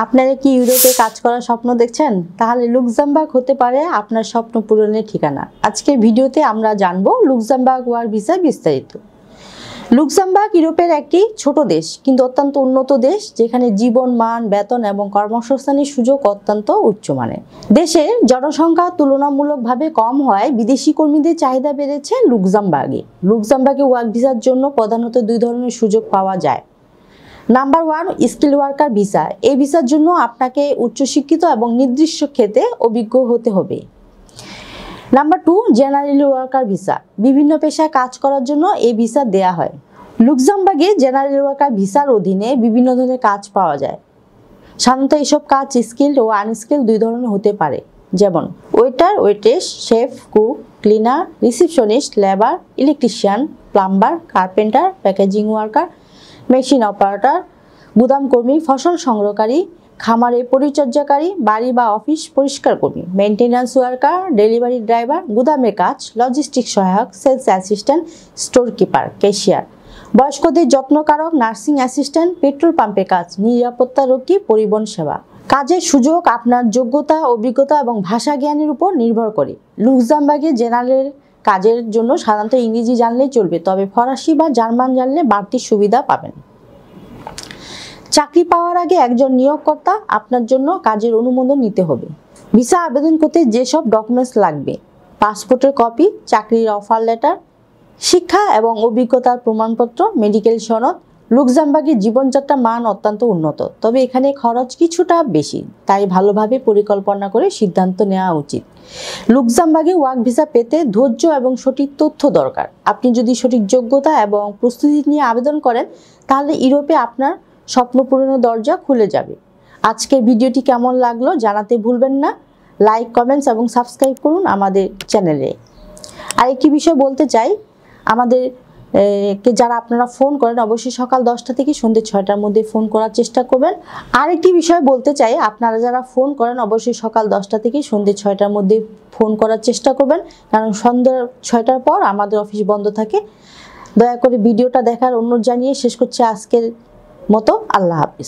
আপনারা কি ইউরোপে কাজ করার স্বপ্ন দেখছেন? তাহলে লুক্সেমবার্গ হতে পারে আপনার স্বপ্ন পূরণের ঠিকানা। আজকের ভিডিওতে আমরা জানবো লুক্সেমবার্গ ওয়ার্ক ভিসা বিস্তারিত। লুক্সেমবার্গ ইউরোপের একটি ছোট দেশ, কিন্তু অত্যন্ত উন্নত দেশ, যেখানে জীবন মান, বেতন এবং কর্মসংস্থানের সুযোগ অত্যন্ত উচ্চমানের। দেশের জনসংখ্যা তুলনামূলকভাবে কম হওয়ায় বিদেশি কর্মীদের চাহিদা বেড়েছে লুক্সেমবার্গে। লুক্সেমবার্গে ওয়ার্ক ভিসার জন্য প্রধানত দুই ধরনের সুযোগ পাওয়া যায়। Number 1, skill worker visa. এই ভিসার জন্য আপনাকে উচ্চশিক্ষিত এবং নির্দিষ্ট ক্ষেত্রে অভিজ্ঞ হতে হবে। Number 2, general worker visa. বিভিন্ন পেশায় কাজ করার জন্য এই ভিসা দেয়া হয়। লুক্সেমবার্গে জেনারেল ওয়ার্কার ভিসার অধীনে বিভিন্ন ধরনের কাজ পাওয়া যায়। সাধারণত এসব কাজ স্কিল্ড ও আনস্কিল্ড দুই ধরনের হতে পারে, যেমন waiter, waitress, chef, cook, cleaner, receptionist, labour, electrician, plumber, carpenter, packaging worker, machine operator, গুদাম কর্মী, ফসল সংগ্রহকারী, খামারে পরিচর্যাকারী, বাড়ি বা অফিস পরিষ্কার কর্মী, মেইনটেন্যান্স ওয়ার্কার, ডেলিভারি ড্রাইভার, গুদামে কাজ, লজিস্টিক সহায়ক, sales assistant, store keeper, cashier, বয়স্কদের যত্নকারক, নার্সিং অ্যাসিস্ট্যান্ট, পেট্রোল পাম্পে কাজ, নিরাপত্তা রক্ষী, পরিবহন সেবা। কাজের সুযোগ আপনার যোগ্যতা, অভিজ্ঞতা এবং ভাষা জ্ঞানের উপর নির্ভর করে। লুক্সেমবার্গে জেনারেল কাজের জন্য সাধারণত ইংরেজি জানলেই চলবে, তবে ফরাসি বা জার্মান জানলে বাড়তি সুবিধা পাবেন। চাকরি পাওয়ার আগে একজন নিয়োগকর্তা আপনার জন্য কাজের অনুমোদন নিতে হবে। ভিসা আবেদন করতে যেসব ডকুমেন্টস লাগবে: পাসপোর্টের কপি, চাকরির অফার লেটার, শিক্ষা এবং অভিজ্ঞতার প্রমাণপত্র, মেডিকেল সনদ। লুক্সেমবার্গের জীবনযাত্রার মান অত্যন্ত উন্নত, তবে এখানে খরচ কিছুটা বেশি, তাই ভালোভাবে পরিকল্পনা করে সিদ্ধান্ত নেওয়া উচিত। লুক্সেমবার্গে ওয়ার্ক ভিসা পেতে ধৈর্য এবং সঠিক তথ্য দরকার। আপনি যদি সঠিক যোগ্যতা এবং প্রস্তুতি নিয়ে আবেদন করেন, তাহলে ইউরোপে আপনার স্বপ্ন পূরণের দরজা খুলে যাবে। আজকের ভিডিওটি কেমন লাগলো জানাতে ভুলবেন না। লাইক, কমেন্টস এবং সাবস্ক্রাইব করুন আমাদের চ্যানেলে। আরেকটি বিষয় বলতে চাই, আমাদের যারা আপনারা ফোন করেন অবশ্যই সকাল 10টা থেকে সন্ধ্যে 6টার মধ্যে ফোন করার চেষ্টা করবেন। আরেকটি বিষয় বলতে চাই, আপনারা যারা ফোন করেন অবশ্যই সকাল 10টা থেকে সন্ধ্যে 6টার মধ্যে ফোন করার চেষ্টা করবেন, কারণ সন্ধ্যা 6টার পর আমাদের অফিস বন্ধ থাকে। দয়া করে ভিডিওটা দেখার অনুরোধ জানিয়ে শেষ করছি আজকের মতো। আল্লাহ হাফিজ।